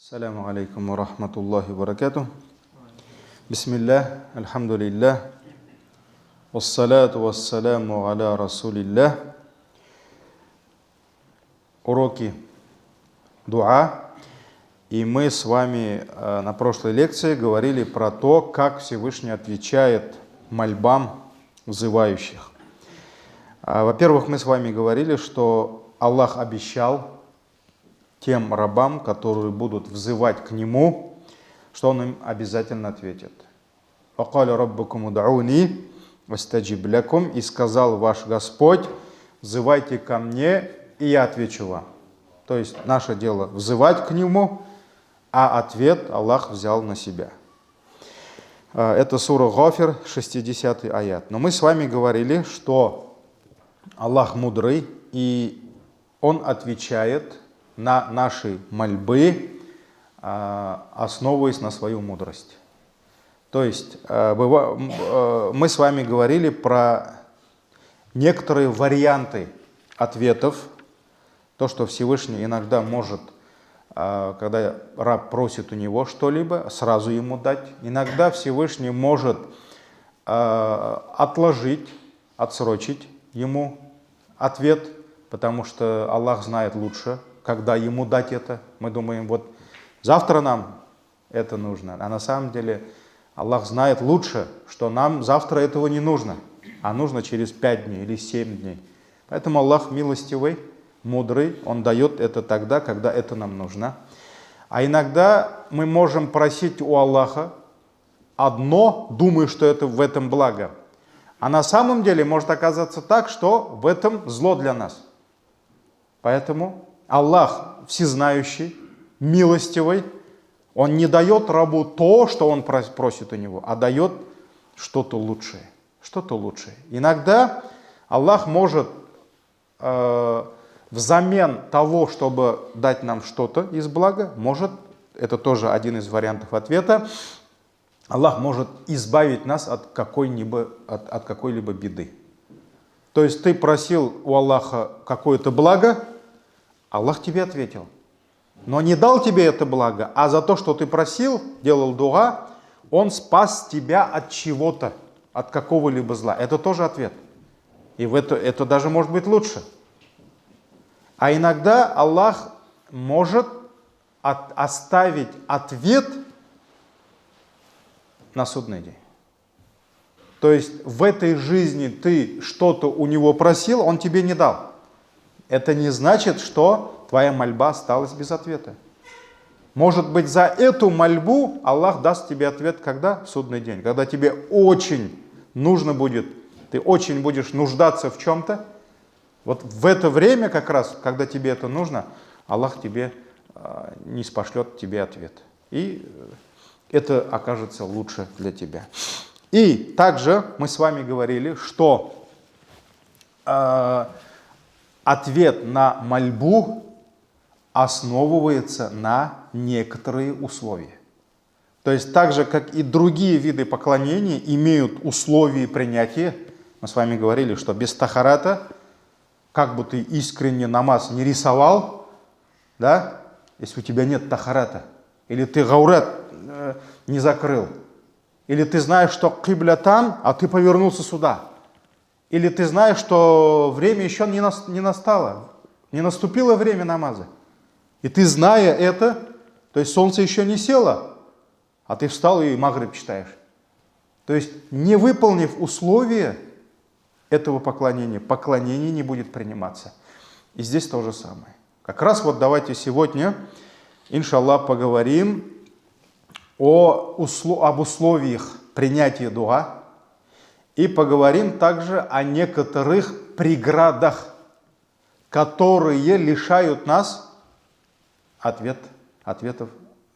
Ассаляму алейкум ва рахматуллахи ва баракатух. Бисмиллах, альхамдулиллах, вассалату вассаляму аля расулиллах. Уроки дуа. И мы с вами на прошлой лекции говорили про то, как Всевышний отвечает мольбам взывающих. Во-первых, мы с вами говорили, что Аллах обещал тем рабам, которые будут взывать к Нему, что Он им обязательно ответит. «Вакаля раббукум уд'ауни вастаджиб лякум», и сказал ваш Господь: взывайте ко мне, и я отвечу вам. То есть наше дело взывать к Нему, а ответ Аллах взял на себя. Это сура Гафир, 60-й аят. Но мы с вами говорили, что Аллах мудрый, и Он отвечает на наши мольбы, основываясь на свою мудрость. То есть мы с вами говорили про некоторые варианты ответов, то, что Всевышний иногда может, когда раб просит у него что-либо, сразу ему дать. Иногда Всевышний может отложить, отсрочить ему ответ, потому что Аллах знает лучше, когда ему дать это. Мы думаем, вот завтра нам это нужно, а на самом деле Аллах знает лучше, что нам завтра этого не нужно, а нужно через 5 дней или 7 дней. Поэтому Аллах милостивый, мудрый, Он дает это тогда, когда это нам нужно. А иногда мы можем просить у Аллаха одно, думая, что это в этом благо, а на самом деле может оказаться так, что в этом зло для нас. Поэтому Аллах всезнающий, милостивый, Он не дает рабу то, что он просит у него, а дает что-то лучшее. Что-то лучшее. Иногда Аллах может взамен того, чтобы дать нам что-то из блага, может, это тоже один из вариантов ответа, Аллах может избавить нас от какой-либо беды. То есть ты просил у Аллаха какое-то благо, Аллах тебе ответил. Но не дал тебе это благо, а за то, что ты просил, делал дуа, Он спас тебя от чего-то, от какого-либо зла. Это тоже ответ. И это даже может быть лучше. А иногда Аллах может оставить ответ на судный день. То есть в этой жизни ты что-то у Него просил, Он тебе не дал. Это не значит, что твоя мольба осталась без ответа. Может быть, за эту мольбу Аллах даст тебе ответ когда? В судный день. Когда тебе очень нужно будет, ты очень будешь нуждаться в чем-то. Вот в это время как раз, когда тебе это нужно, Аллах тебе не спошлет тебе ответ. И это окажется лучше для тебя. И также мы с вами говорили, что ответ на мольбу основывается на некоторые условия. То есть так же, как и другие виды поклонений имеют условия принятия. Мы с вами говорили, что без тахарата, как бы ты искренне намаз не рисовал, да, если у тебя нет тахарата, или ты гаурат не закрыл, или ты знаешь, что кибля там, а ты повернулся сюда, или ты знаешь, что время еще не настало, не наступило время намаза. И ты, зная это, то есть солнце еще не село, а ты встал и магриб читаешь. То есть, не выполнив условия этого поклонения, поклонение не будет приниматься. И здесь то же самое. Как раз вот давайте сегодня, иншаллах, поговорим об условиях принятия дуа. И поговорим также о некоторых преградах, которые лишают нас ответов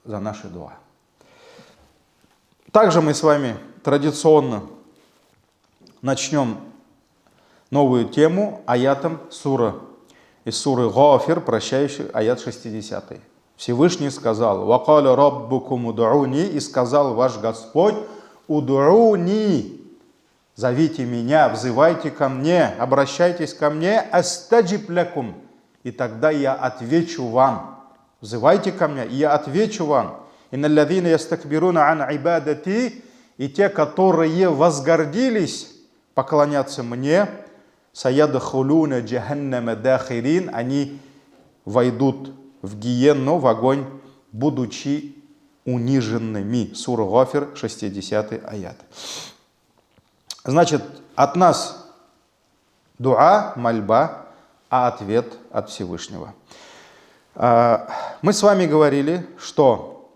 за наши дуа. Также мы с вами традиционно начнем новую тему аятом из суры Гафир, прощающий аят 60. Всевышний сказал: «Вакаля раббукум уд'ауни», и сказал ваш Господь: «Уд'ауни». Зовите меня, взывайте ко мне, обращайтесь ко мне, астаджиб лякум, и тогда я отвечу вам. взывайте ко мне, и я отвечу вам. Инналлазина ястакбируна ан ибадати, и те, которые возгордились поклоняться мне, саядхулуна джаханнама дахирин, они войдут в гиенну, в огонь, будучи униженными. Сура Гафир, 60 аят. Значит, от нас дуа, мольба, а ответ от Всевышнего. Мы с вами говорили, что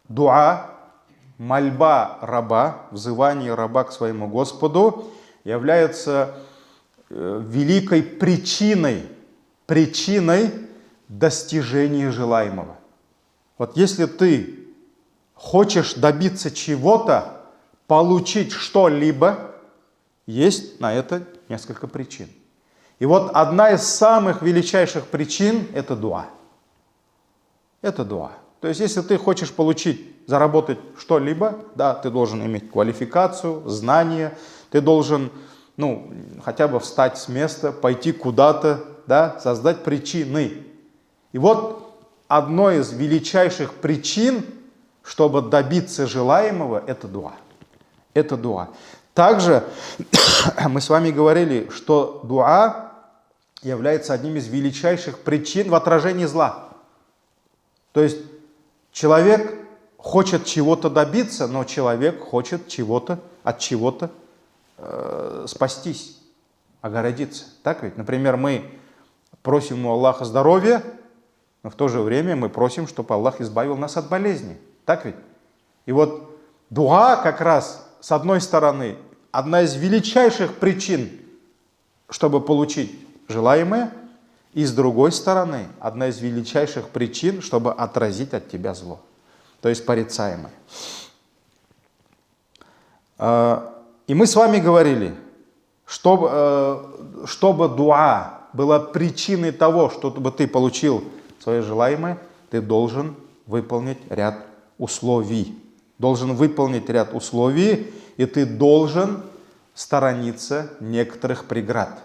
дуа, мольба раба, взывание раба к своему Господу является великой причиной достижения желаемого. Вот если ты хочешь добиться чего-то, получить что-либо, есть на это несколько причин. И вот одна из самых величайших причин – это дуа. Это дуа. То есть, если ты хочешь заработать что-либо, да, ты должен иметь квалификацию, знания, ты должен, хотя бы встать с места, пойти куда-то, да, создать причины. И вот одной из величайших причин, чтобы добиться желаемого, это дуа. Это дуа. Также мы с вами говорили, что дуа является одним из величайших причин в отражении зла. То есть человек хочет чего-то добиться, но человек хочет от чего-то спастись, огородиться. Так ведь? Например, мы просим у Аллаха здоровья, но в то же время мы просим, чтобы Аллах избавил нас от болезни. Так ведь? И вот дуа как раз, с одной стороны, одна из величайших причин, чтобы получить желаемое, и с другой стороны, одна из величайших причин, чтобы отразить от тебя зло, то есть порицаемое. И мы с вами говорили, чтобы дуа была причиной того, чтобы ты получил свое желаемое, ты должен выполнить ряд условий. И ты должен сторониться некоторых преград,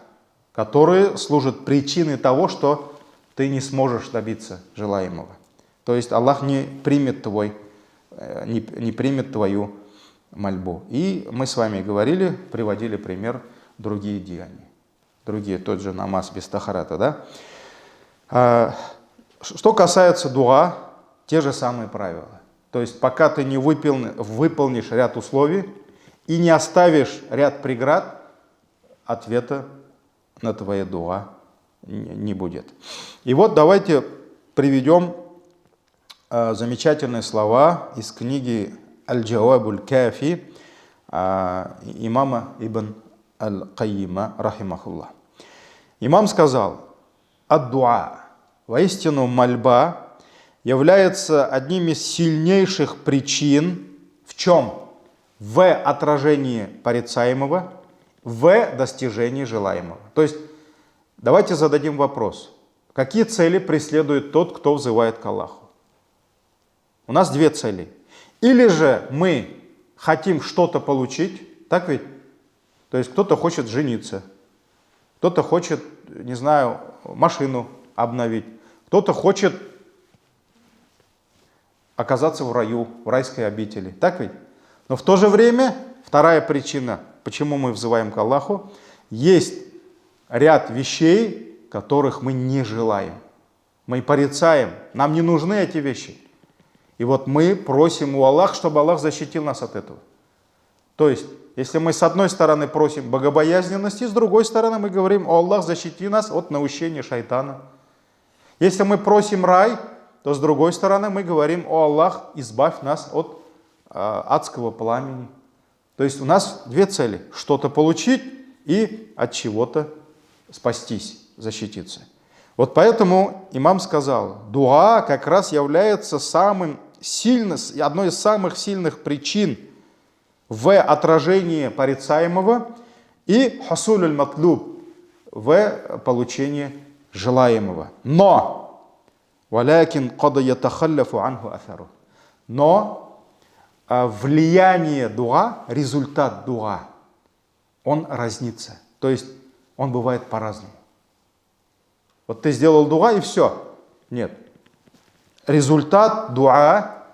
которые служат причиной того, что ты не сможешь добиться желаемого. То есть Аллах не примет твою мольбу. И мы с вами говорили, приводили пример другие деяния. Тот же намаз без тахарата, да? Что касается дуа, те же самые правила. То есть пока ты не выполнишь ряд условий и не оставишь ряд преград, ответа на твое дуа не будет. И вот давайте приведем замечательные слова из книги Аль-Джавабуль Кафи имама Ибн Аль-Кайима, рахимахуллах. Имам сказал: ад-дуа, воистину мольба, является одним из сильнейших причин в чем? В отражении порицаемого, в достижении желаемого. То есть давайте зададим вопрос. Какие цели преследует тот, кто взывает к Аллаху? У нас две цели. Или же мы хотим что-то получить, так ведь? То есть кто-то хочет жениться, кто-то хочет, не знаю, машину обновить, кто-то хочет оказаться в раю, в райской обители, так ведь? Но в то же время, вторая причина, почему мы взываем к Аллаху, есть ряд вещей, которых мы не желаем. Мы порицаем, нам не нужны эти вещи. И вот мы просим у Аллаха, чтобы Аллах защитил нас от этого. То есть, если мы с одной стороны просим богобоязненности, с другой стороны мы говорим: о Аллах, защити нас от наущения шайтана. Если мы просим рай, то с другой стороны мы говорим: о Аллах, избавь нас от адского пламени. То есть у нас две цели: что-то получить и от чего-то спастись, защититься. Вот поэтому имам сказал, дуа как раз является одной из самых сильных причин в отражении порицаемого и хасуль матлуб, в получении желаемого. Но влияние дуа, результат дуа, он разнится. То есть он бывает по-разному. Вот ты сделал дуа и все. Нет. результат дуа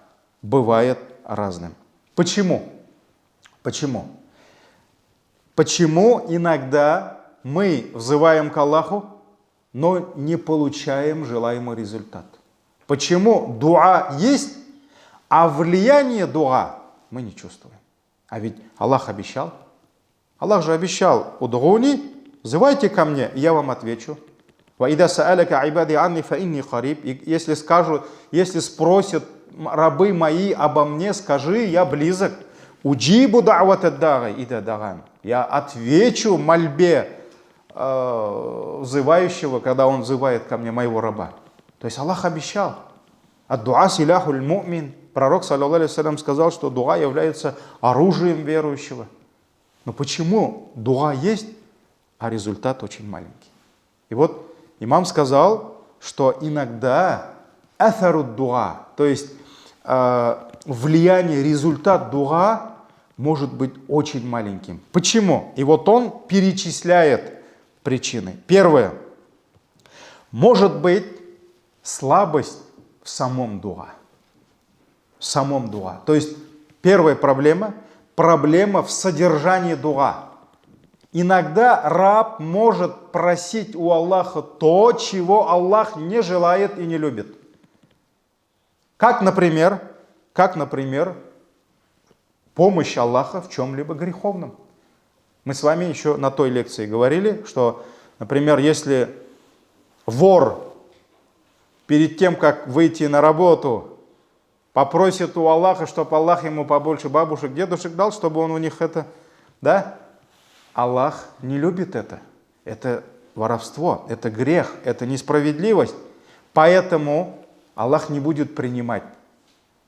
бывает разным. Почему? Почему? Почему иногда мы взываем к Аллаху, но не получаем желаемый результат? Почему дуа есть, а влияние дуа мы не чувствуем? А ведь Аллах обещал. Аллах же обещал: «Удгуни, взывайте ко мне, и я вам отвечу». «Ваида са'аляка айбади анни фа инни хариб». И если спросят рабы мои обо мне, скажи: я близок. «Уджибу да'вата дага ида даган». Я отвечу мольбе взывающего, когда он взывает ко мне, моего раба. То есть Аллах обещал. Ад-дуа силяхуль му'мин. Пророк, саллаллаху алейхи вассалям, сказал, что дуа является оружием верующего. Но почему дуа есть, а результат очень маленький? И вот имам сказал, что иногда атhaруд дуа, то есть влияние, результат дуа может быть очень маленьким. Почему? И вот он перечисляет причины. Первое. Может быть слабость в самом дуа. В самом дуа. То есть первая проблема в содержании дуа. Иногда раб может просить у Аллаха то, чего Аллах не желает и не любит. Как, например, помощь Аллаха в чем-либо греховном. Мы с вами еще на той лекции говорили, что, например, если вор перед тем, как выйти на работу, попросит у Аллаха, чтобы Аллах ему побольше бабушек, дедушек дал, чтобы он у них это, да? Аллах не любит это. Это воровство, это грех, это несправедливость. Поэтому Аллах не будет принимать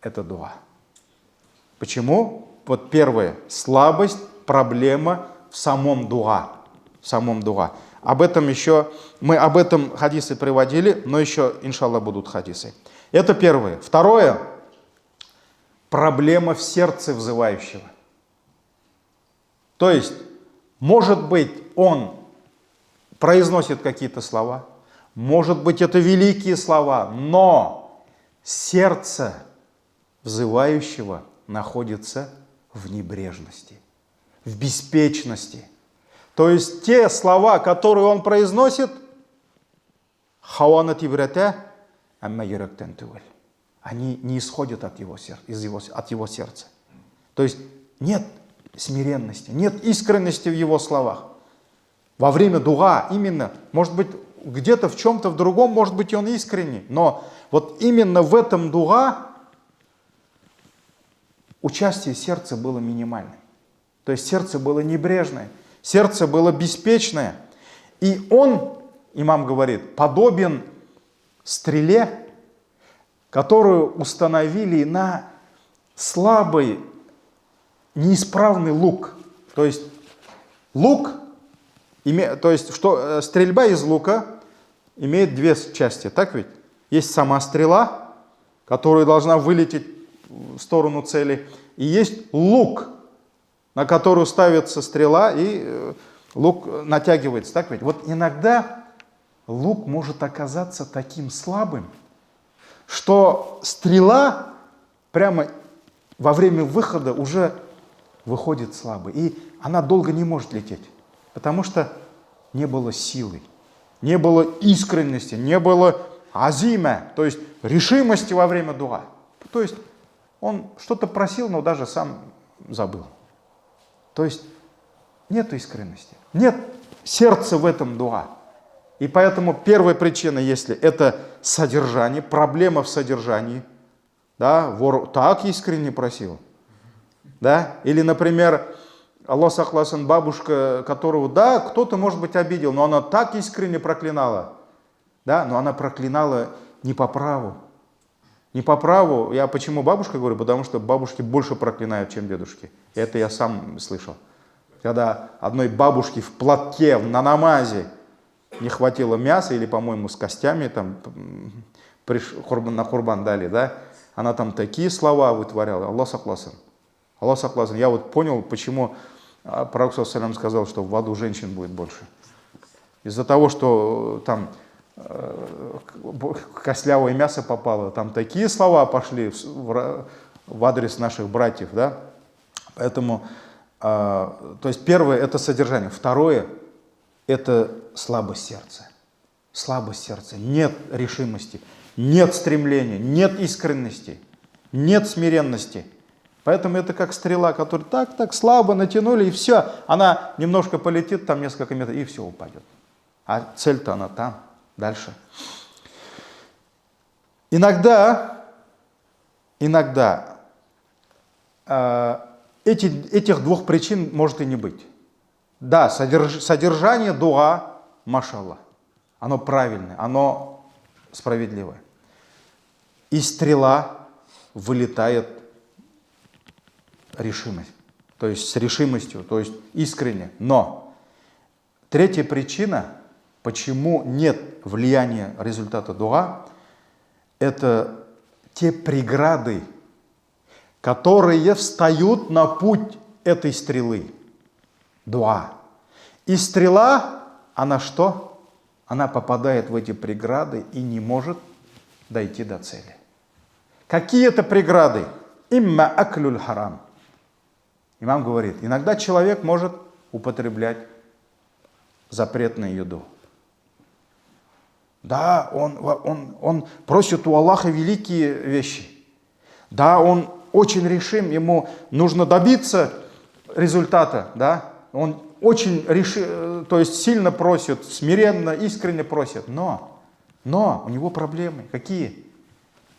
это дуа. Почему? Вот первое. Слабость, проблема в самом дуа. В самом дуа. Мы об этом хадисы приводили, но еще, иншаллах, будут хадисы. Это первое. Второе. Проблема в сердце взывающего. То есть, может быть, он произносит какие-то слова, может быть, это великие слова, но сердце взывающего находится в небрежности, в беспечности. То есть, те слова, которые он произносит, они не исходят от его сердца. То есть нет смиренности, нет искренности в его словах. Во время дуа именно, может быть, где-то в чем-то в другом, может быть, он искренний, но вот именно в этом дуа участие сердца было минимальным. То есть сердце было небрежное, сердце было беспечное. И он, имам говорит, подобен стреле, которую установили на слабый, неисправный лук. То есть лук, стрельба из лука имеет две части, так ведь? Есть сама стрела, которая должна вылететь в сторону цели, и есть лук, на которую ставится стрела, и лук натягивается, так ведь? Вот иногда лук может оказаться таким слабым, что стрела прямо во время выхода уже выходит слабой. И она долго не может лететь, потому что не было силы, не было искренности, не было азима, то есть решимости во время дуа. То есть он что-то просил, но даже сам забыл. То есть нет искренности, нет сердца в этом дуа. И поэтому первая причина, если это содержание, проблема в содержании, да, вор так искренне просил, да, или, например, Аллах сахласын, бабушка, которого, да, кто-то, может быть, обидел, но она так искренне проклинала, да, но она проклинала не по праву. Не по праву. Я почему бабушка говорю? Потому что бабушки больше проклинают, чем дедушки. Это я сам слышал. Когда одной бабушке в платке, на намазе не хватило мяса, или, по-моему, с костями там на курбан дали, да, она там такие слова вытворяла. Аллах сахласын. Аллах сахласын. Я вот понял, почему пророк саллаллаху алейхи ва саллям сказал, что в аду женщин будет больше. Из-за того, что там костлявое мясо попало. Там такие слова пошли в адрес наших братьев, да. Поэтому, то есть первое это содержание. Второе это слабость сердца. Слабость сердца. Нет решимости, нет стремления, нет искренности, нет смиренности. Поэтому это как стрела, которую так слабо натянули, и все. Она немножко полетит, там несколько метров, и все упадет. А цель-то она там, дальше. Иногда этих двух причин может и не быть. Да, содержание дуа, машаллах, оно правильное, оно справедливое. И стрела вылетает решимость, то есть с решимостью, то есть искренне. Но третья причина, почему нет влияния результата дуа, это те преграды, которые встают на путь этой стрелы. Дуа. И стрела, она что? Она попадает в эти преграды и не может дойти до цели. Какие это преграды? Имма аклюль харам. Имам говорит, иногда человек может употреблять запретную еду. Да, он просит у Аллаха великие вещи. Да, он очень решим, ему нужно добиться результата. Да? Он очень то есть сильно просит, смиренно, искренне просит. Но у него проблемы. Какие?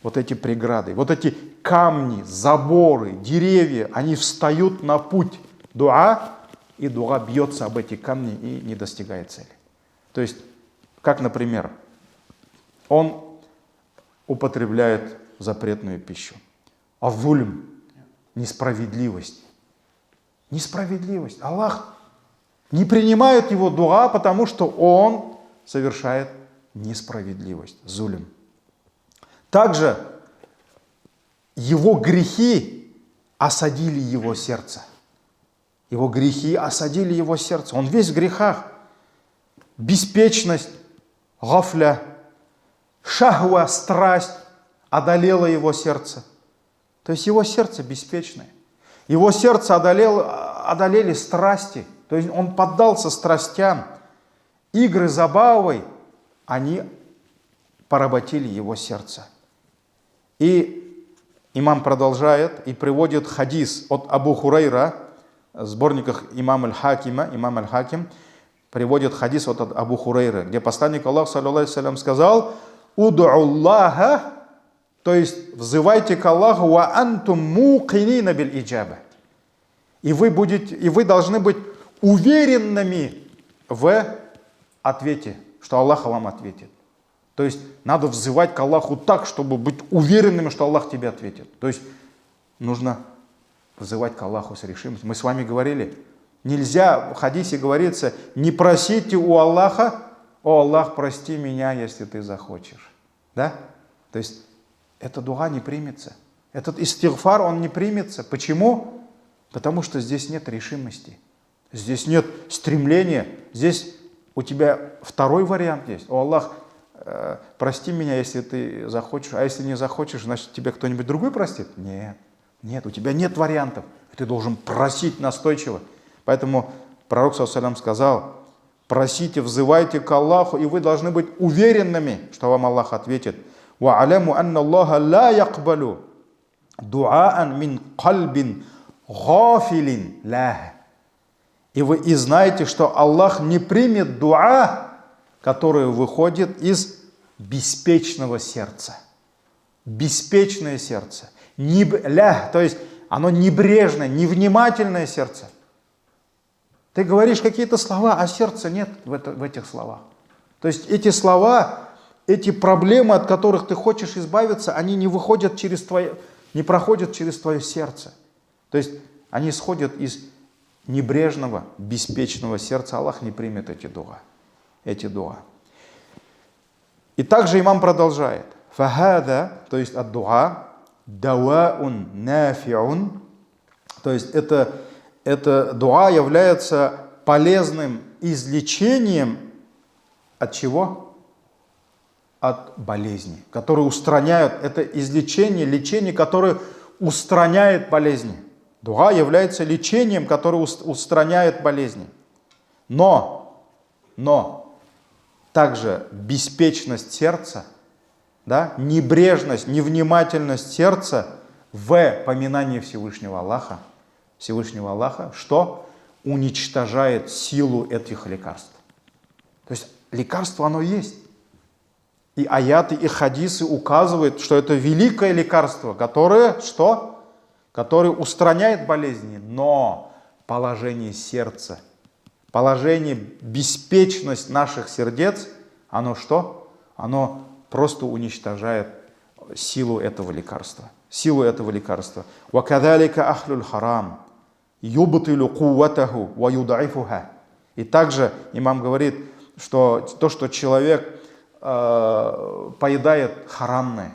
Вот эти преграды, вот эти камни, заборы, деревья, они встают на путь дуа, и дуа бьется об эти камни и не достигает цели. То есть, как, например, он употребляет запретную пищу. Авульм, несправедливость. Несправедливость. Аллах не принимает его дуа, потому что он совершает несправедливость, зулим. Также его грехи осадили его сердце. Его грехи осадили его сердце. Он весь в грехах. Беспечность, гафля, шахва, страсть одолела его сердце. То есть его сердце беспечное. Его сердце одолели страсти. То есть он поддался страстям. Игры забавой, они поработили его сердце. И имам продолжает и приводит хадис от Абу Хурайра, в сборниках имам аль-Хаким приводит хадис от Абу Хурайры, где посланник Аллаха, саллаллаху алейхи вассалям, сказал: «Уду Аллаха», то есть взывайте к Аллаху, «ва антум мукинина биль иджаба». И вы должны быть уверенными в ответе, что Аллах вам ответит. То есть надо взывать к Аллаху так, чтобы быть уверенными, что Аллах тебе ответит. То есть нужно взывать к Аллаху с решимостью. Мы с вами говорили, нельзя, в хадисе говорится, не просите у Аллаха: «О Аллах, прости меня, если ты захочешь». Да? То есть эта дуа не примется. Этот истигфар, он не примется. Почему? Потому что здесь нет решимости. Здесь нет стремления. Здесь у тебя второй вариант есть. «О Аллах, прости меня, если ты захочешь». А если не захочешь, значит тебя кто-нибудь другой простит? Нет, у тебя нет вариантов. Ты должен просить настойчиво. Поэтому пророк саллаллаху алейхи ва саллям сказал: просите, взывайте к Аллаху, и вы должны быть уверенными, что вам Аллах ответит. «Ва аляму анна Аллаха ла якбалу дуаан мин кальбин гафилин лах». И вы знаете, что Аллах не примет дуа, которая выходит из беспечного сердца. Беспечное сердце. То есть оно небрежное, невнимательное сердце. Ты говоришь какие-то слова, а сердца нет в этих словах. То есть эти слова, эти проблемы, от которых ты хочешь избавиться, они не выходят не проходят через твое сердце. То есть они исходят из небрежного, беспечного сердца. Аллах не примет эти дуа. И также имам продолжает. Фахада, то есть ад-дуа, даваун нафиун, то есть это дуа является полезным излечением от чего? от болезней, которые устраняют, это излечение, лечение, которое устраняет болезни. Дуа является лечением, которое устраняет болезни. Но также беспечность сердца, да, небрежность, невнимательность сердца в поминании Всевышнего Аллаха, что уничтожает силу этих лекарств. То есть лекарство оно есть. И аяты, и хадисы указывают, что это великое лекарство, которое что? Которое устраняет болезни, но положение сердца, положение, беспечность наших сердец, оно что? Оно просто уничтожает силу этого лекарства. Силу этого лекарства. وَكَذَلِكَ أَحْلُ الْحَرَامِ يُبْطِلُ قُوَّتَهُ وَيُضْعِفُهَا. И также имам говорит, что то, что человек поедает харамное,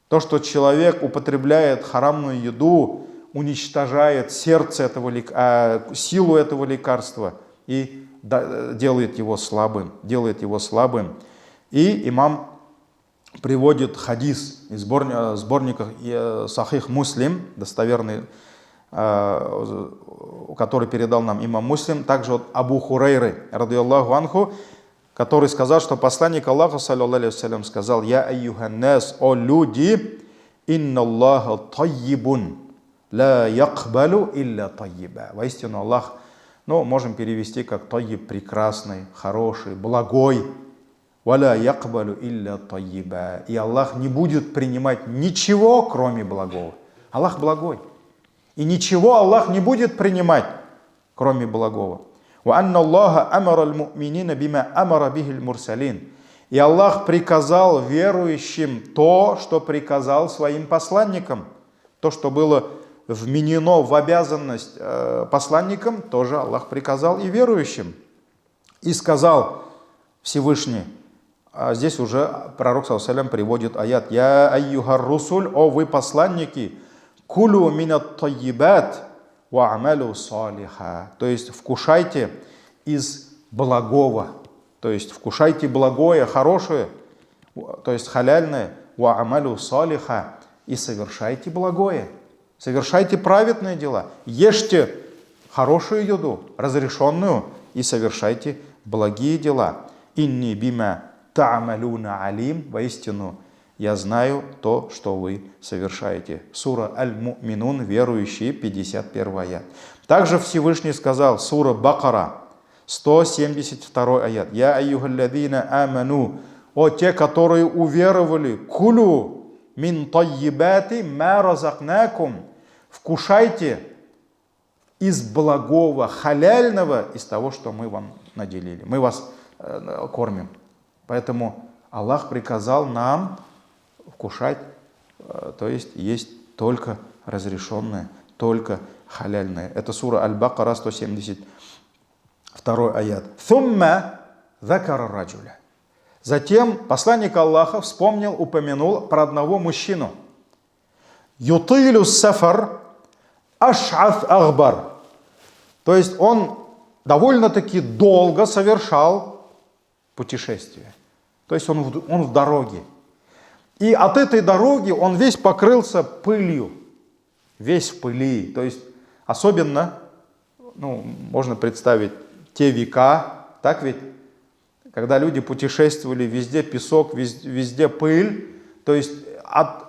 то, что человек употребляет харамную еду, уничтожает сердце этого, силу этого лекарства и делает его слабым. И имам приводит хадис из сборника Сахих Муслим, достоверный, который передал нам имам Муслим, также от Абу Хурайры, радийаллаху анху, который сказал, что посланник Аллаха, саллаллаху алейхи вассалям, сказал: «Я айюханнас, о люди, инна Аллаха таййибун, ла якбалу илля таййиба». Воистину Аллах, можем перевести как таййиб, прекрасный, хороший, благой. «Валя якбалу илля таййиба». И Аллах не будет принимать ничего, кроме благого. Аллах благой. И ничего Аллах не будет принимать, кроме благого. И Аллах приказал верующим то, что приказал своим посланникам. То, что было вменено в обязанность посланникам, тоже Аллах приказал и верующим. И сказал Всевышний, здесь уже пророк саллаллаху алейхи приводит аят: «Я айюхар русуль, о вы посланники, кулу минат таййибат, ва амалу салиха». То есть вкушайте из благого, то есть вкушайте благое, хорошее, то есть халяльное, ва амалу салиха, и совершайте благое, совершайте праведные дела, ешьте хорошую еду, разрешенную, и совершайте благие дела. Инни бима та'амалуна алим, воистину я знаю то, что вы совершаете. Сура Аль-Му'минун, верующие, 51 аят. Также Всевышний сказал, сура Бакара, 172 аят. Я айюхалладина аману, о те, которые уверовали, кулу мин таййибати ма разакнакум, вкушайте из благого, халяльного, из того, что мы вам наделили. Мы вас кормим. Поэтому Аллах приказал нам вкушать, то есть только разрешенное, только халяльное. Это сура Аль-Бакара, 172 аят. «Thumma закара раджуля». Затем посланник Аллаха упомянул про одного мужчину. «Ютилю сафар аш'аф ахбар». То есть он довольно-таки долго совершал путешествие. То есть он в дороге. И от этой дороги он весь покрылся пылью. Весь в пыли. То есть особенно, можно представить те века, так ведь, когда люди путешествовали, везде песок, везде пыль. То есть от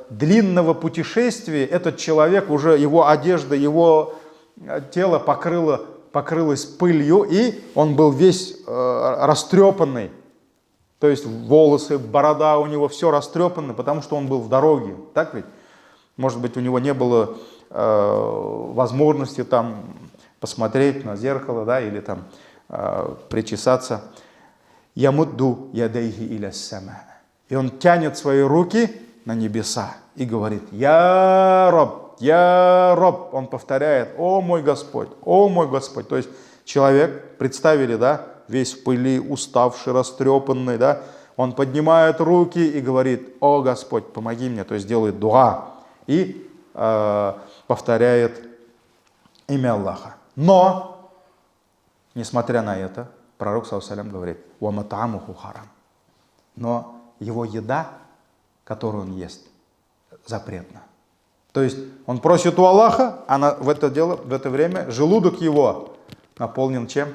длинного путешествия этот человек уже, его одежда, его тело покрылось пылью, и он был весь растрепанный. То есть волосы, борода у него все растрепаны, потому что он был в дороге. Так ведь? Может быть, у него не было возможности там посмотреть на зеркало, да, или там причесаться. Ямудду ядайхи иля сама. И он тянет свои руки на небеса и говорит: Я Раб, Я Раб. Он повторяет: О мой Господь, О мой Господь. То есть человек, представили, да, весь в пыли, уставший, растрепанный, да, он поднимает руки и говорит: О Господь, помоги мне, то есть делает дуа и повторяет имя Аллаха. Но, несмотря на это, пророк саллаллаху алейхи ва саллям говорит: «Ва мат'амуху харам». но его еда, которую он ест, запретна. То есть он просит у Аллаха, а в это время желудок его наполнен чем?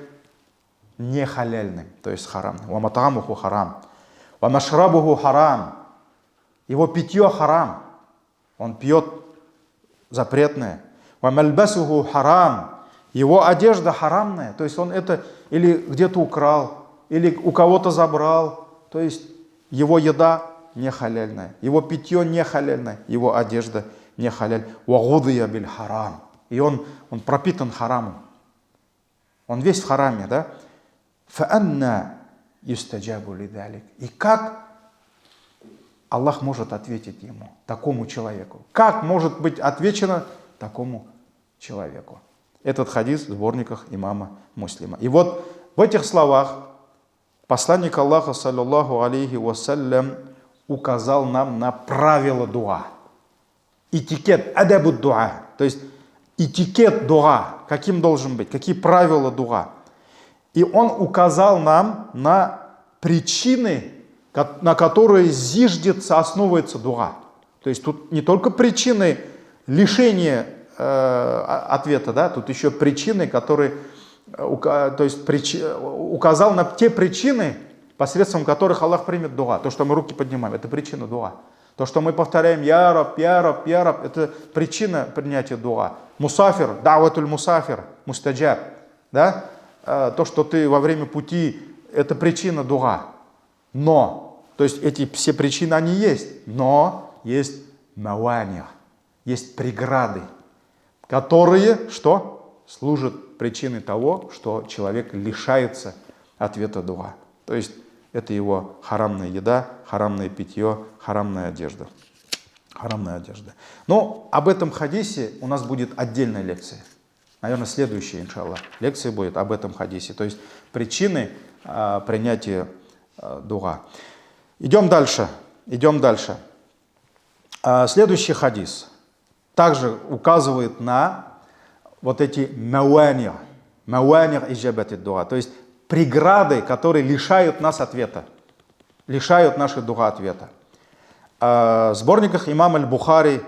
Не халяльным, то есть харамным. Ва мат'амуху харам, ва машрабуху харам. Его питье харам. Он пьет запретное. Ва мальбасуху харам. Его одежда харамная. То есть он это или где-то украл, или у кого-то забрал. То есть его еда не халяльная, его питье не халяльное, его одежда не халяль. Ва гудия биль харам. И он пропитан харамом. Он весь в хараме, да? Фаанна юстаджабу лидалик. И как Аллах может ответить ему, такому человеку? Как может быть отвечено такому человеку? Этот хадис в сборниках имама Муслима. И вот в этих словах посланник Аллаха, саллаллаху алейхи вассалям, указал нам на правила дуа. Этикет, адабу дуа. То есть этикет дуа, каким должен быть, какие правила дуа. И он указал нам на причины, на которые зиждется, основывается дуа. То есть тут не только причины лишения ответа, да, тут еще причины, которые, то есть указал на те причины, посредством которых Аллах примет дуа. То, что мы руки поднимаем, это причина дуа. То, что мы повторяем «Я Раб, Я Раб, Я Раб», это причина принятия дуа. Мусафир, даватуль мусафир, мустаджаб. Да? То, что ты во время пути, это причина дуа. Но, то есть эти все причины, они есть, но есть мавани, есть преграды, которые, что? Служат причиной того, что человек лишается ответа дуа. То есть это его харамная еда, харамное питье, харамная одежда. Харамная одежда. Но об этом хадисе у нас будет отдельная лекция. Наверное, следующая, иншаллах, лекция будет об этом хадисе. То есть причины принятия дуа. Идем дальше. Следующий хадис также указывает на вот эти мауанир иджабати дуа. То есть преграды, которые лишают нас ответа, лишают нашей дуа ответа. В сборниках имама аль-Бухари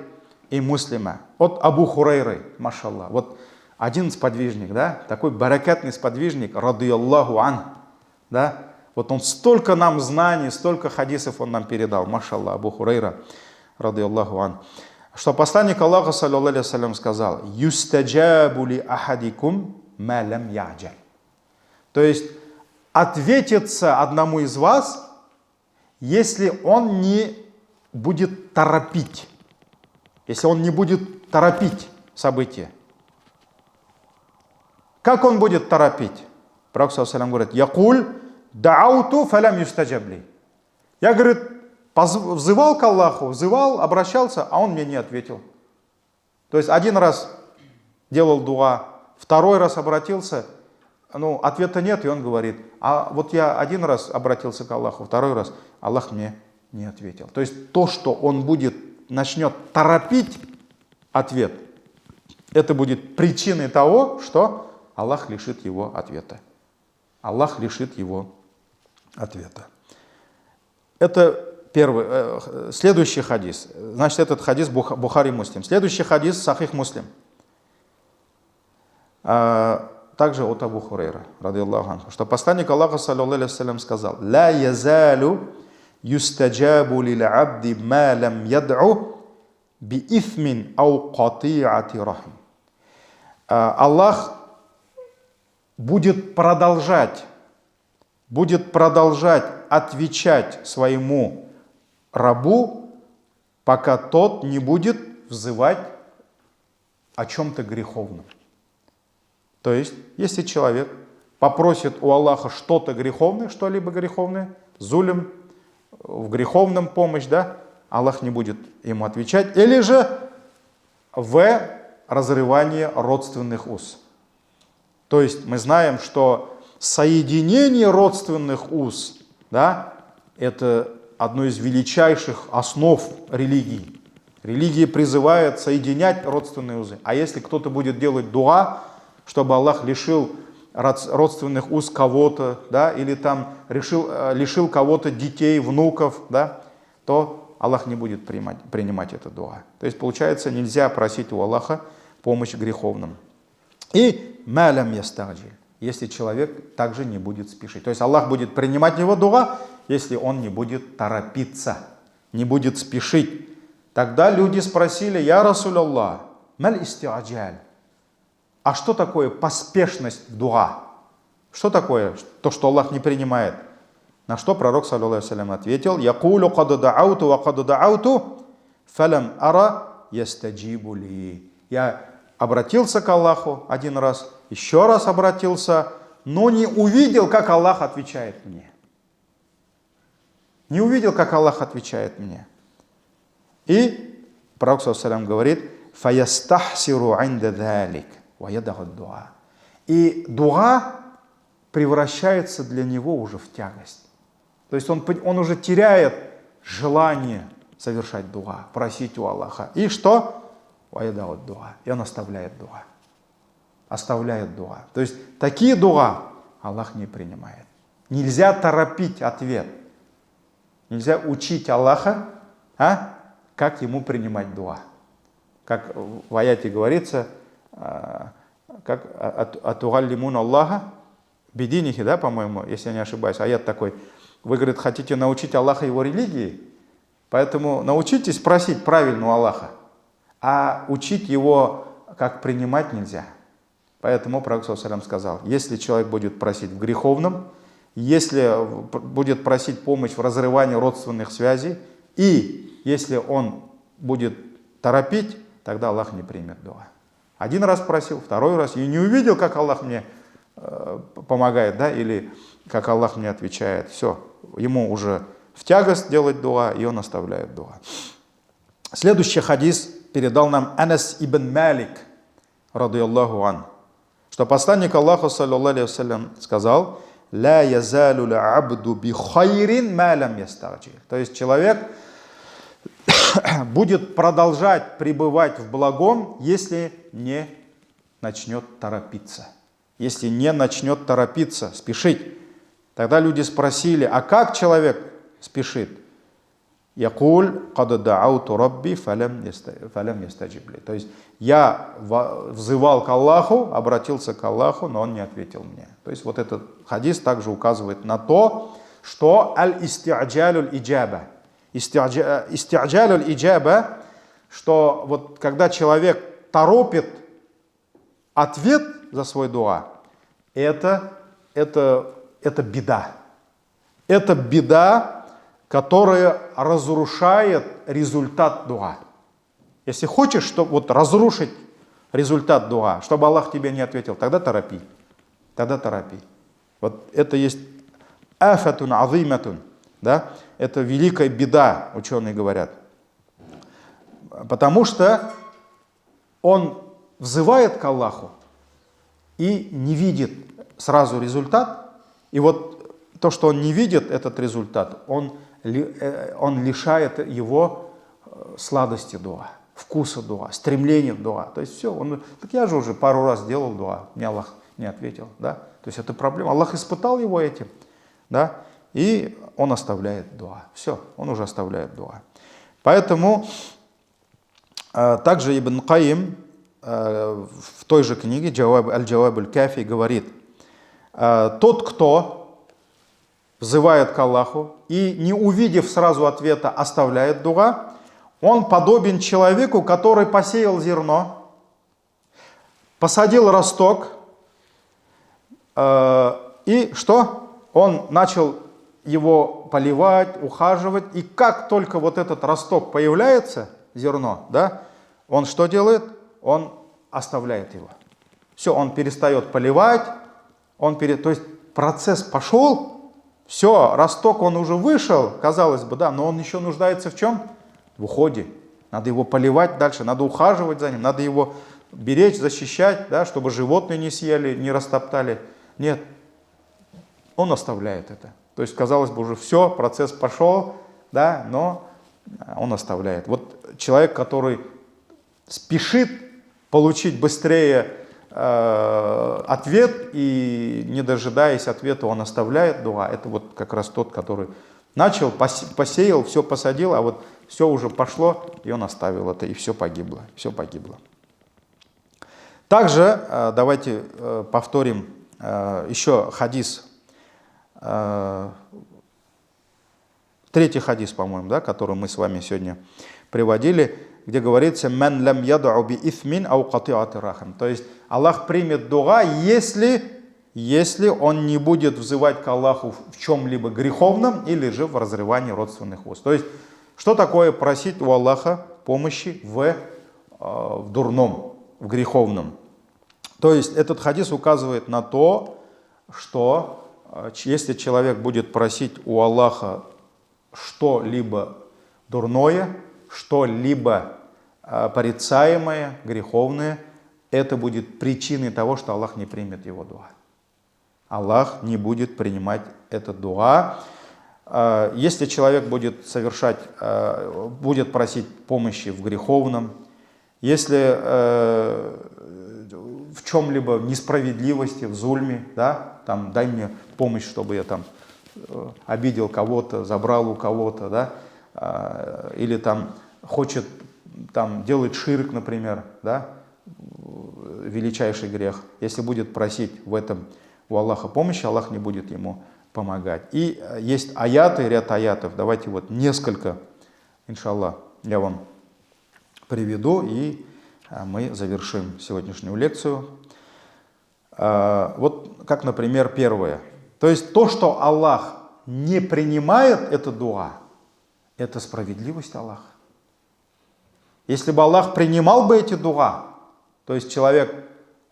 и Муслима от Абу Хурайры, машаллах, вот один сподвижник, да, такой баракатный сподвижник, радиаллаху ан, да, вот он столько нам знаний, столько хадисов он нам передал, машаллах, Абу Хурайра, радиаллаху ан, что посланник Аллаха, саллаллаху алейхи вассалям, сказал: «Юстаджабу ли ахадикум ма лам яджаль». То есть ответится одному из вас, если он не будет торопить, если он не будет торопить события. Как он будет торопить? Пророк саллаллаху алейхи говорит: «Якуль даауту фалям юстаджабли». Я, говорит, взывал к Аллаху, обращался, а он мне не ответил. То есть один раз делал дуа, второй раз обратился, ответа нет, и он говорит: а вот я один раз обратился к Аллаху, второй раз Аллах мне не ответил. То есть то, что он начнет торопить ответ, это будет причиной того, что Аллах лишит его ответа. Аллах лишит его ответа. Это первый. Следующий хадис. Значит, этот хадис Бухари Муслим. Следующий хадис Сахих Муслим. Также от Абу Хурайра, радиаллаху анху, что посланник Аллаха, саллаллаху алейхи вассалям, сказал: «Ла язалю юстаджабу лил абди ма лам яд'у би ифмин ау кати'ати рахм». Аллах будет продолжать отвечать своему рабу, пока тот не будет взывать о чем-то греховном. То есть, если человек попросит у Аллаха что-то греховное, что-либо греховное, зулем, в греховном помощь, да, Аллах не будет ему отвечать. Или же в разрывании родственных уз. То есть мы знаем, что соединение родственных уз, да, это одно из величайших основ религии. Религия призывает соединять родственные узы. А если кто-то будет делать дуа, чтобы Аллах лишил родственных уз кого-то, да, или там лишил кого-то детей, внуков, да, то Аллах не будет принимать это дуа. То есть, получается, нельзя просить у Аллаха помощь греховным. И малям ястаджи, если человек также не будет спешить. То есть Аллах будет принимать его дуа, если он не будет торопиться, не будет спешить. Тогда люди спросили: «Я Расуль Аллах, маль истиаджаль». А что такое поспешность в дуа? Что такое то, что Аллах не принимает? На что пророк, саллаллаху алейхи ва саллям, ответил: «Якулу кад да'ауту ва кад да'ауту, фалам ара ястаджибу ли». Я обратился к Аллаху один раз, еще раз обратился, но не увидел, как Аллах отвечает мне. Не увидел, как Аллах отвечает мне. И пророк, саллаллаху алейхи ва саллям, говорит: «Фаястахсиру инда далик». И дуа превращается для него уже в тягость. То есть он уже теряет желание совершать дуа, просить у Аллаха. И что? И он оставляет дуа. Оставляет дуа. То есть такие дуа Аллах не принимает. Нельзя торопить ответ. Нельзя учить Аллаха, как ему принимать дуа. Как в аяте говорится, как атугаллимун Аллаха бидинихи, да, по-моему, если я не ошибаюсь, аят такой. Вы, говорит, хотите научить Аллаха его религии, поэтому научитесь просить правильно у Аллаха, а учить его, как принимать, нельзя. Поэтому пророк, саллаллаху алейхи ва саллям, сказал: если человек будет просить в греховном, если будет просить помощь в разрывании родственных связей, и если он будет торопить, тогда Аллах не примет дуа. Один раз просил, второй раз, и не увидел, как Аллах мне помогает, да, или как Аллах мне отвечает. Все, ему уже в тягость делать дуа, и он оставляет дуа. Следующий хадис передал нам Анас ибн Малик, радийаллаху ан, что посланник Аллаха, саллаллаху алейхи ва саллям, сказал: «Ла язалу ла абду би хайрин ма лам ястаджил». То есть человек будет продолжать пребывать в благом, если не начнет торопиться. Если не начнет торопиться, спешить. Тогда люди спросили: а как человек спешит? Якуль кад да'ауту рабби фалям ястаджиб ли. То есть я взывал к Аллаху, обратился к Аллаху, но он не ответил мне. То есть вот этот хадис также указывает на то, что аль-исти'джалюль иджаба. Исти'джалюль иджаба, что вот когда человек торопит ответ за свой дуа, это беда. Это беда, которая разрушает результат дуа. Если хочешь, чтобы вот разрушить результат дуа, чтобы Аллах тебе не ответил, тогда торопи. Тогда торопи. Вот это есть афатун азиматун, да? Это великая беда, ученые говорят. Потому что он взывает к Аллаху и не видит сразу результат. И вот то, что он не видит этот результат, он лишает его сладости дуа, вкуса дуа, стремления в дуа. То есть все, так я же уже пару раз делал дуа, мне Аллах не ответил. Да? То есть это проблема. Аллах испытал его этим, да? И он оставляет дуа. Все, он уже оставляет дуа. Поэтому также Ибн Каим в той же книге Аль-Джаваб аль-Кафи говорит: тот, кто взывает к Аллаху и, не увидев сразу ответа, оставляет дуа, он подобен человеку, который посеял зерно, посадил росток, и что? Он начал его поливать, ухаживать, и как только вот этот росток появляется, зерно, да, он что делает? Он оставляет его. Все, он перестает поливать, то есть процесс пошел, все, росток он уже вышел, казалось бы, да, но он еще нуждается в чем? В уходе. Надо его поливать дальше, надо ухаживать за ним, надо его беречь, защищать, да, чтобы животные не съели, не растоптали. Нет, он оставляет это. То есть, казалось бы, уже все, процесс пошел, да, но он оставляет. Вот человек, который спешит получить быстрее ответ, и не дожидаясь ответа, он оставляет дуа. Это вот как раз тот, который начал, посеял, все посадил, а вот все уже пошло, и он оставил это, и все погибло, все погибло. Также давайте повторим еще хадис, третий хадис, по-моему, да, который мы с вами сегодня приводили, где говорится «Ман лам яд'у би ифмин ау кати'ати рахим». То есть Аллах примет дуа, если он не будет взывать к Аллаху в чем-либо греховном или же в разрывании родственных уз. То есть что такое просить у Аллаха помощи в дурном, в греховном? То есть этот хадис указывает на то, что если человек будет просить у Аллаха что-либо дурное, что-либо порицаемое, греховное, это будет причиной того, что Аллах не примет его дуа. Аллах не будет принимать это дуа. Если человек будет будет просить помощи в греховном, если в чем-либо несправедливости, в зульме, да, там, дай мне помощь, чтобы я там обидел кого-то, забрал у кого-то, да, или там хочет там делать ширк, например, да, величайший грех. Если будет просить в этом у Аллаха помощи, Аллах не будет ему помогать. И есть аяты, ряд аятов. Давайте вот несколько, иншаллах, я вам приведу, и мы завершим сегодняшнюю лекцию. Вот как, например, первое. То есть то, что Аллах не принимает это дуа, это справедливость Аллаха. Если бы Аллах принимал бы эти дуа, то есть человек,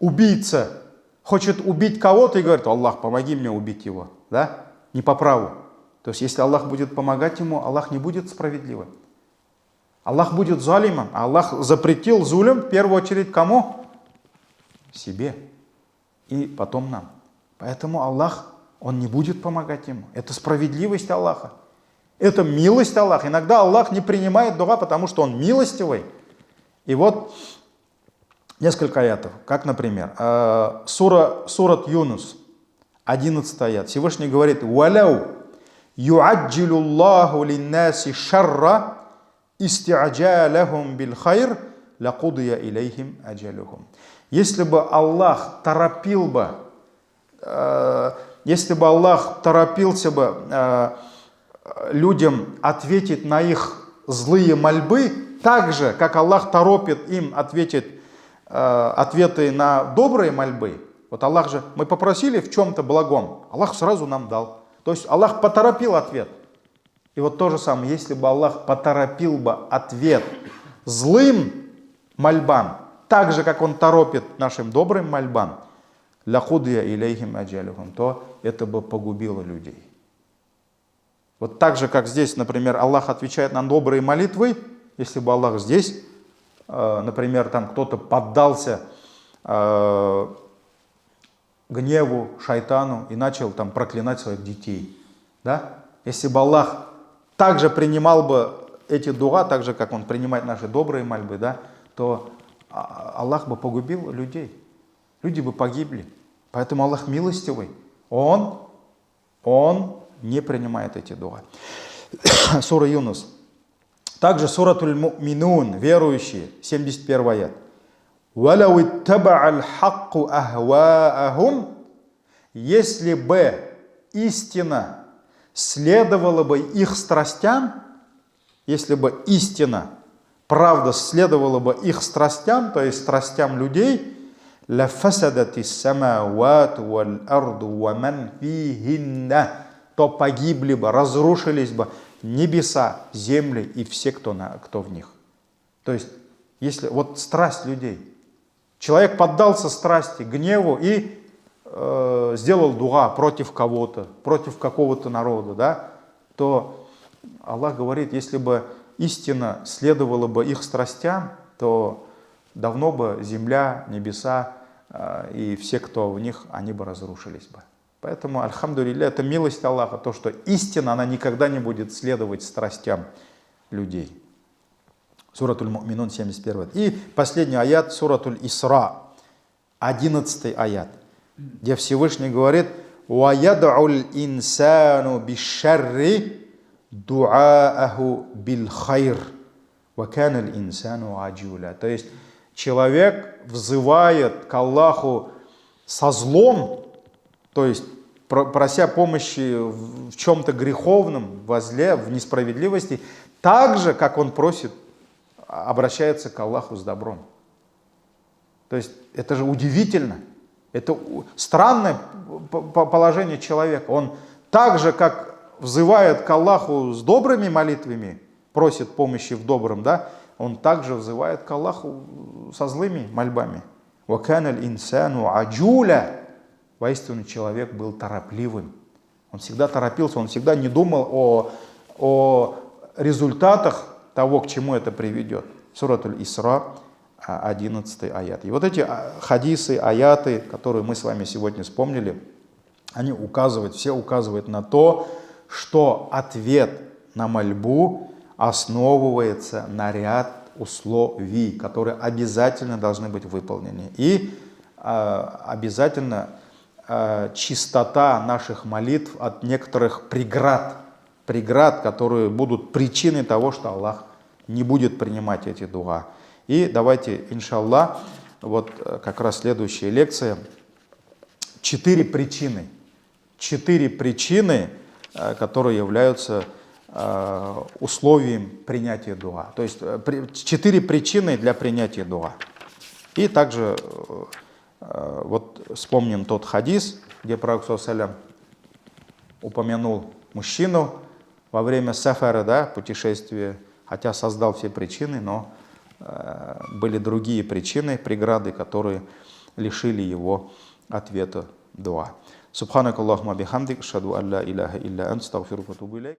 убийца, хочет убить кого-то и говорит: Аллах, помоги мне убить его, да? Не по праву. То есть если Аллах будет помогать ему, Аллах не будет справедливым. Аллах будет залимом. Аллах запретил зулем в первую очередь кому? Себе. И потом нам. Поэтому Аллах, Он не будет помогать ему. Это справедливость Аллаха. Это милость Аллаха. Иногда Аллах не принимает дуа, потому что Он милостивый. И вот несколько аятов. Как, например, сурат Юнус, 11 аят. Всевышний говорит: «Валяу юаджилу Аллаху линнаси шарра истиаджалахум бил хайр лакудия илейхим аджалухум». Если бы Аллах торопился бы людям ответить на их злые мольбы, так же, как Аллах торопит им ответить ответы на добрые мольбы. Вот Аллах же, мы попросили в чем-то благом, Аллах сразу нам дал. То есть Аллах поторопил ответ. И вот то же самое, если бы Аллах поторопил бы ответ злым мольбам, так же, как Он торопит нашим добрым мольбам, лякудия илейхим аджалюхум, то это бы погубило людей. Вот так же, как здесь, например, Аллах отвечает на добрые молитвы, если бы Аллах здесь, например, там кто-то поддался гневу, шайтану и начал там проклинать своих детей, да? Если бы Аллах также принимал бы эти дуа, так же, как Он принимает наши добрые мольбы, да, то Аллах бы погубил людей. Люди бы погибли. Поэтому Аллах милостивый. Он не принимает эти дуа. Сура Юнус. Также суратуль му'минун, верующие, 71 аят. «Валяу иттаба'аль хакку ахваахум», если бы истина следовала бы их страстям, если бы истина, правда следовала бы их страстям, то есть страстям людей, «Лафасадати самавату валь арду ва ман фихинна», то погибли бы, разрушились бы небеса, земли и все, кто в них. То есть, если вот страсть людей, человек поддался страсти, гневу и сделал дуа против кого-то, против какого-то народа, да, то Аллах говорит, если бы истина следовала бы их страстям, то давно бы земля, небеса и все, кто в них, они бы разрушились бы. Поэтому, альхамдулилля, это милость Аллаха, то, что истина, она никогда не будет следовать страстям людей. Суратуль Му'минун, 71. И последний аят, суратуль Исра, 11 аят, где Всевышний говорит: وَيَدْعُ الْإِنسَانُ بِالشَّرِّ دُعَاءَهُ بِالْخَيْرِ وَكَانَ الْإِنسَانُ عَجُولًا. То есть человек взывает к Аллаху со злом, то есть прося помощи в чем-то греховном, во зле, в несправедливости, так же, как он просит, обращается к Аллаху с добром. То есть это же удивительно. Это странное положение человека. Он так же, как взывает к Аллаху с добрыми молитвами, просит помощи в добром, да, он также взывает к Аллаху со злыми мольбами. وَكَانَ الْإِنسَانُ عَجُولًا. Воистину человек был торопливым. Он всегда торопился, он всегда не думал о результатах того, к чему это приведет. Сурат Аль-Исра, 11 аят. И вот эти хадисы, аяты, которые мы с вами сегодня вспомнили, они указывают, все указывают на то, что ответ на мольбу основывается на ряд условий, которые обязательно должны быть выполнены. И обязательно чистота наших молитв от некоторых преград, которые будут причиной того, что Аллах не будет принимать эти дуа. И давайте, иншаллах, вот как раз следующая лекция. 4 причины, которые являются условием принятия дуа. То есть 4 причины для принятия дуа. И также вот вспомним тот хадис, где пророк ﷺ упомянул мужчину во время сафара, да, путешествия, хотя создал все причины, но были другие причины, преграды, которые лишили его ответа дуа. Субханакаллахумма бихамдик, ашхаду ан ла иляха илля анта, астагфирука ва атубу илейк.